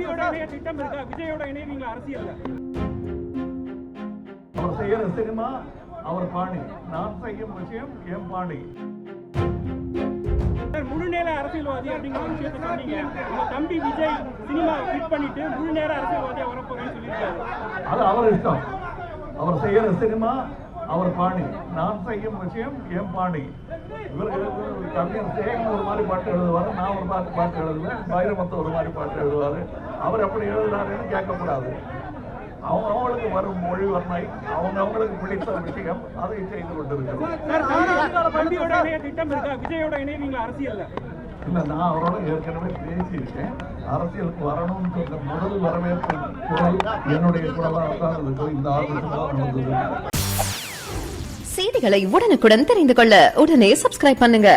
தம்பியோட இணைய திட்டம் இருக்கா? விஜயோட இணையவீங்களா அரசியல்ல? அவர் செய்யற சினிமா அவர் பாணி, நான் செய்யும் விஷயம் என் பாணி. முழு நேர அரசியல்வாதி அப்படிங்கிற விஷயத்தை சொன்னீங்க. உங்க தம்பி விஜய் சினிமா ஹிட் பண்ணிட்டு முழு நேர அரசியல்வாதியா வரப்போறேன்னு சொல்லியிருக்காரு. அது அவர் இஷ்டம். அவர் செய்யற சினிமா அவர் பாணி, நான் செய்யும் விஷயம் என் பாணி. கவிஞர் சேகன் ஒரு மாதிரி பாட்டு எழுதுவாரு, நான் ஒரு பாட்டு எழுதுவேன், வைரமுத்து ஒரு மாதிரி பாட்டு எழுதுவாரு. அவர் எப்படி எழுதுறாருன்னு கேட்கக்கூடாது. அவங்களுக்கு வரும் மொழி வர்ணை, அவங்களுக்கு பிடித்த விஷயம் அதை செய்து கொண்டிருக்கிறோம். தம்பியோட இணைய திட்டம் இருக்கா? விஜயோட இணையவீங்களா அரசியல்ல? இல்லை, நான் அவரோட ஏற்கனவே பேசியிருக்கேன். அரசியலுக்கு வரணும்னு சொன்ன முதல் வரவேற்பு குரல் என்னுடைய குரலாக தான் இருக்கு. இந்த ஆர்வம் நடந்தது. செய்திகளை உடனுக்குடன் தெரிந்து கொள்ள உடனே சப்ஸ்கிரைப் பண்ணுங்க.